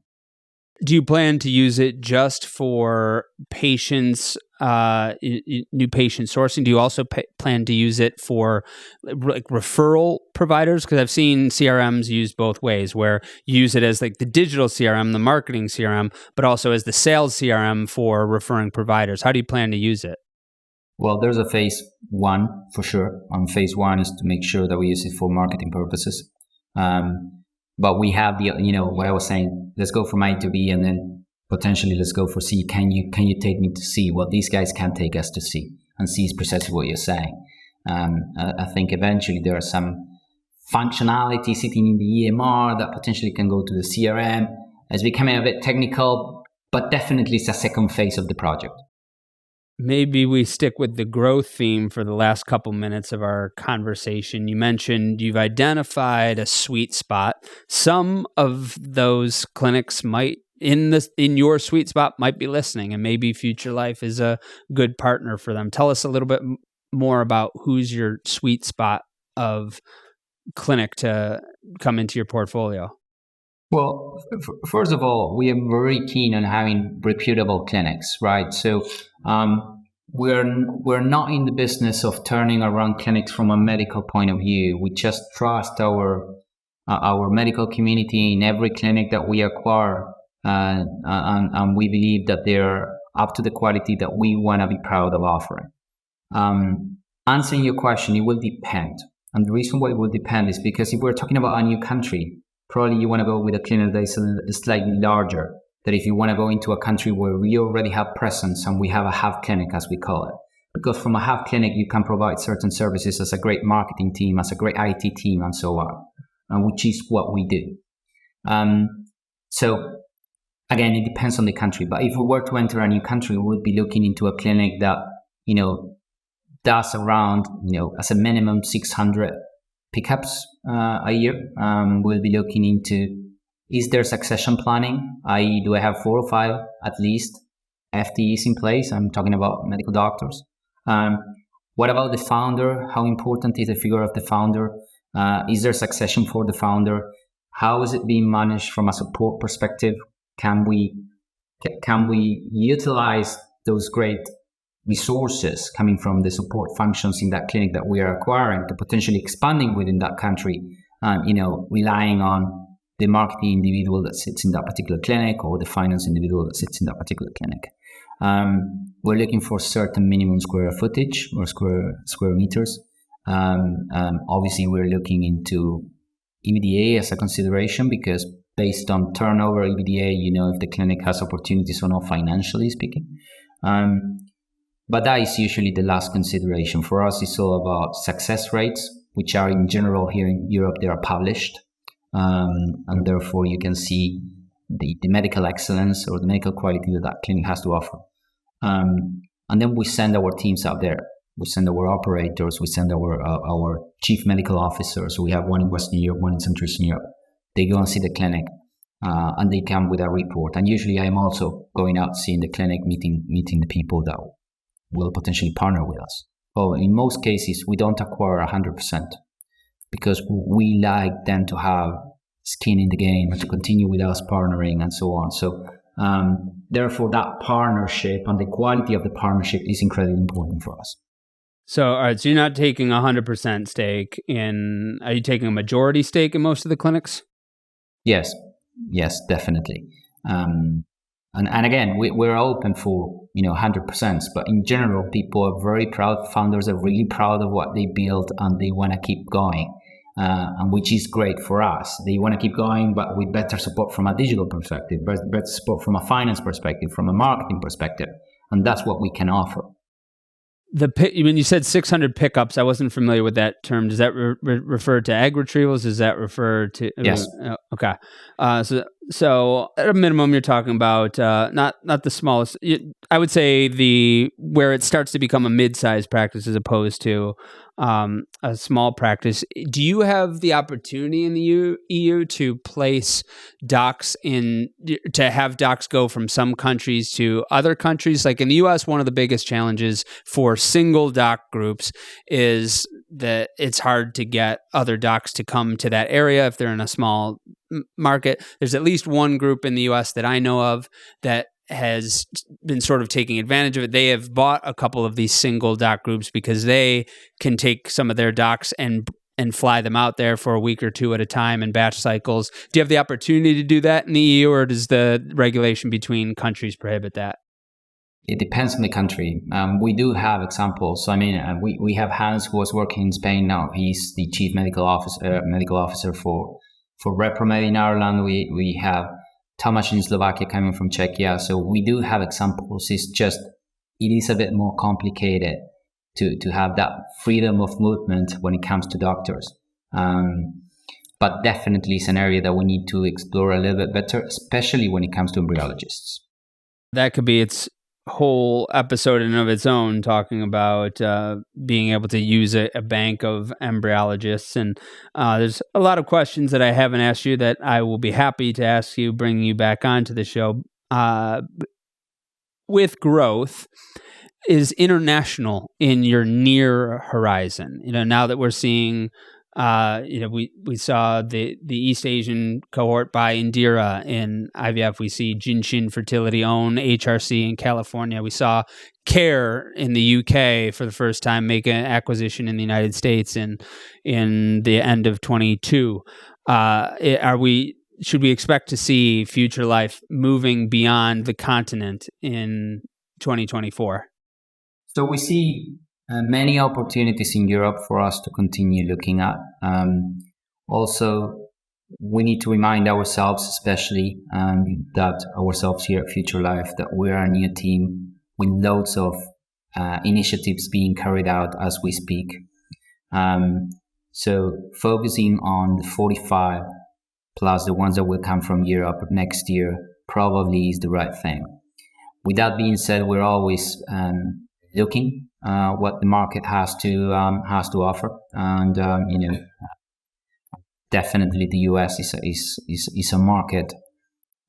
Do you plan to use it just for patients, new patient sourcing? Do you also plan to use it for like referral providers? Because I've seen CRMs used both ways, where you use it as like the digital CRM, the marketing CRM, but also as the sales CRM for referring providers. How do you plan to use it? Well, there's a phase 1 for sure. Phase 1 is to make sure that we use it for marketing purposes. But we have what I was saying, let's go from A to B, and then potentially let's go for C. Can you take me to C? Well, these guys can't take us to C, and C is precisely what you're saying. I think eventually there are some functionality sitting in the EMR that potentially can go to the CRM. It's becoming a bit technical, but definitely it's a second phase of the project. Maybe we stick with the growth theme for the last couple minutes of our conversation. You mentioned you've identified a sweet spot. Some of those clinics might, in your sweet spot, might be listening, and maybe FutureLife is a good partner for them. Tell us a little bit more about who's your sweet spot of clinic to come into your portfolio. Well, first of all, we are very keen on having reputable clinics, right? So we're not in the business of turning around clinics from a medical point of view. We just trust our medical community in every clinic that we acquire, and we believe that they're up to the quality that we want to be proud of offering. Answering your question, it will depend. And the reason why it will depend is because if we're talking about a new country, probably you want to go with a clinic that is slightly larger. That if you want to go into a country where we already have presence and we have a hub clinic, as we call it. Because from a hub clinic, you can provide certain services as a great marketing team, as a great IT team, and so on, which is what we do. So again, it depends on the country. But if we were to enter a new country, we would be looking into a clinic that, does around, as a minimum 600 pickups a year. We'll be looking into, is there succession planning? I.e., do I have 4 or 5 at least FTEs in place? I'm talking about medical doctors. What about the founder? How important is the figure of the founder? Is there succession for the founder? How is it being managed from a support perspective? Can we utilize those great resources coming from the support functions in that clinic that we are acquiring to potentially expanding within that country, relying on the marketing individual that sits in that particular clinic or the finance individual that sits in that particular clinic. We're looking for certain minimum square footage or square meters. Obviously, we're looking into EBITDA as a consideration because based on turnover EBITDA, if the clinic has opportunities or not financially speaking. But that is usually the last consideration. For us, it's all about success rates, which are in general here in Europe, they are published. And therefore you can see the medical excellence or the medical quality that clinic has to offer. And then we send our teams out there. We send our operators, we send our chief medical officers. We have one in Western Europe, one in Central Eastern Europe. They go and see the clinic and they come with a report. And usually I'm also going out seeing the clinic, meeting the people that will potentially partner with us. Well, in most cases, we don't acquire 100% because we like them to have skin in the game and to continue with us partnering and so on. So therefore, that partnership and the quality of the partnership is incredibly important for us. So, all right, so you're not taking 100% stake in, are you taking a majority stake in most of the clinics? Yes, definitely. And again, we're open for 100%, but in general, people are very proud. Founders are really proud of what they built, and they want to keep going, and which is great for us. They want to keep going, but with better support from a digital perspective, better support from a finance perspective, from a marketing perspective, and that's what we can offer. When you said 600 pickups, I wasn't familiar with that term. Does that refer to egg retrievals? Does that refer to? Yes. Okay. So at a minimum, you're talking about not the smallest. I would say where it starts to become a mid-sized practice as opposed to a small practice. Do you have the opportunity in the EU to place docs to have docs go from some countries to other countries? Like in the US, one of the biggest challenges for single doc groups is that it's hard to get other docs to come to that area if they're in a small market. There's at least one group in the US that I know of that has been sort of taking advantage of it. They have bought a couple of these single doc groups because they can take some of their docs and fly them out there for a week or two at a time in batch cycles. Do you have the opportunity to do that in the EU, or does the regulation between countries prohibit that? It depends on the country. We do have examples. I mean, we have Hans who was working in Spain now. He's the chief medical officer for Repromed in Ireland. We have Tomáš in Slovakia coming from Czechia. So we do have examples. It's just, it is a bit more complicated to have that freedom of movement when it comes to doctors. But definitely it's an area that we need to explore a little bit better, especially when it comes to embryologists. That could be its whole episode in and of its own, talking about being able to use a bank of embryologists. And there's a lot of questions that I haven't asked you that I will be happy to ask you, bringing you back onto the show. With growth, is international in your near horizon? Now that we're seeing we saw the East Asian cohort buy Indira in IVF. We see Jinshin Fertility own HRC in California. We saw Care in the UK for the first time make an acquisition in the United States in the end of 22. Should we expect to see FutureLife moving beyond the continent in 2024? So we see many opportunities in Europe for us to continue looking at. Also, we need to remind ourselves, especially that ourselves here at FutureLife, that we are a new team with loads of initiatives being carried out as we speak. So focusing on the 45 plus the ones that will come from Europe next year probably is the right thing. With that being said, we're always looking what the market has to offer, and definitely the US is a market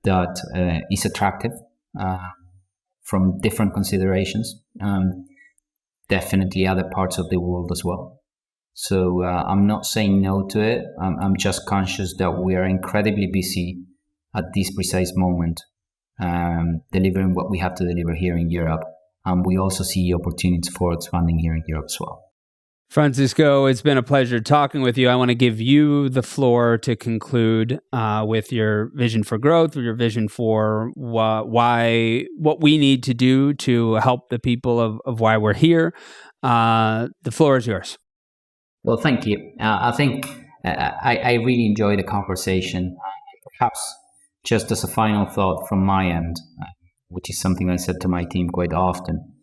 that is attractive from different considerations. Definitely other parts of the world as well. So I'm not saying no to it. I'm just conscious that we are incredibly busy at this precise moment, delivering what we have to deliver here in Europe. And we also see opportunities for expanding here in Europe as well. Francisco, it's been a pleasure talking with you. I want to give you the floor to conclude with your vision for growth, or your vision for what we need to do to help the people of why we're here. The floor is yours. Well, thank you. I think I really enjoyed the conversation. Perhaps just as a final thought from my end, which is something I said to my team quite often.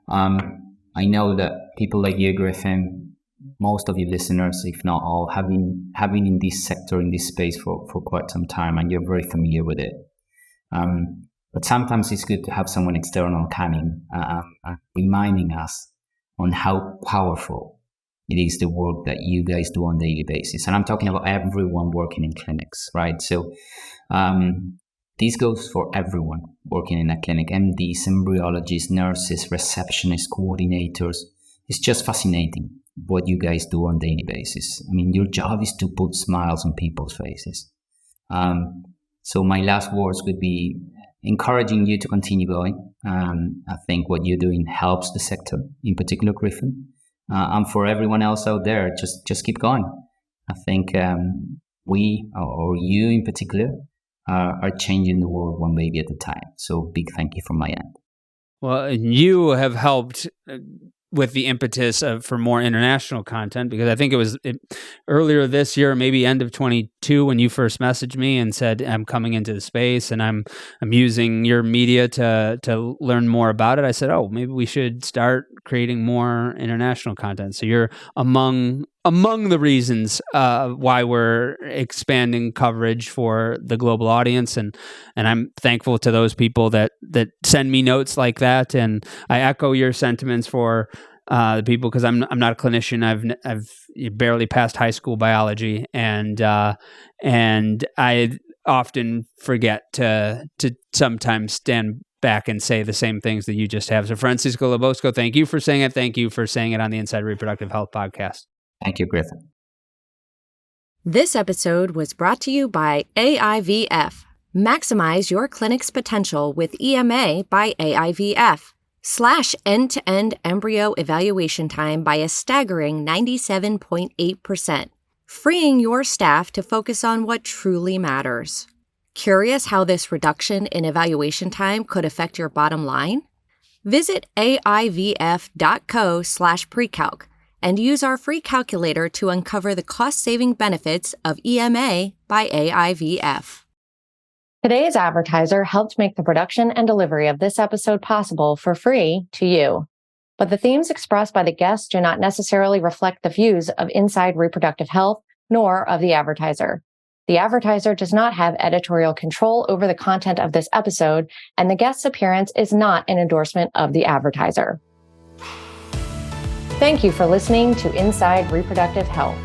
I know that people like you, Griffin, most of your listeners, if not all, have been in this sector, in this space for quite some time, and you're very familiar with it. But sometimes it's good to have someone external coming, reminding us on how powerful it is the work that you guys do on a daily basis. And I'm talking about everyone working in clinics, right? So this goes for everyone working in a clinic, MDs, embryologists, nurses, receptionists, coordinators. It's just fascinating what you guys do on a daily basis. I mean, your job is to put smiles on people's faces. So my last words would be encouraging you to continue going. I think what you're doing helps the sector, in particular, Griffin. And for everyone else out there, just keep going. I think we, or you in particular, are changing the world one baby at a time. So big thank you from my end. Well, you have helped with the impetus for more international content, because I think it was earlier this year, maybe end of 22, when you first messaged me and said, I'm coming into the space and I'm using your media to learn more about it. I said, oh, maybe we should start creating more international content. So you're among the reasons why we're expanding coverage for the global audience, and I'm thankful to those people that send me notes like that. And I echo your sentiments for the people, because I'm not a clinician. I've barely passed high school biology, and I often forget to sometimes stand back and say the same things that you just have. So Francisco Lobbosco, thank you for saying it. Thank you for saying it on the Inside Reproductive Health podcast. Thank you, Griffin. This episode was brought to you by AIVF. Maximize your clinic's potential with EMA by AIVF. Slash end-to-end embryo evaluation time by a staggering 97.8%, freeing your staff to focus on what truly matters. Curious how this reduction in evaluation time could affect your bottom line? Visit aivf.co/precalc and use our free calculator to uncover the cost-saving benefits of EMA by AIVF. Today's advertiser helped make the production and delivery of this episode possible for free to you. But the themes expressed by the guests do not necessarily reflect the views of Inside Reproductive Health, nor of the advertiser. The advertiser does not have editorial control over the content of this episode, and the guest's appearance is not an endorsement of the advertiser. Thank you for listening to Inside Reproductive Health.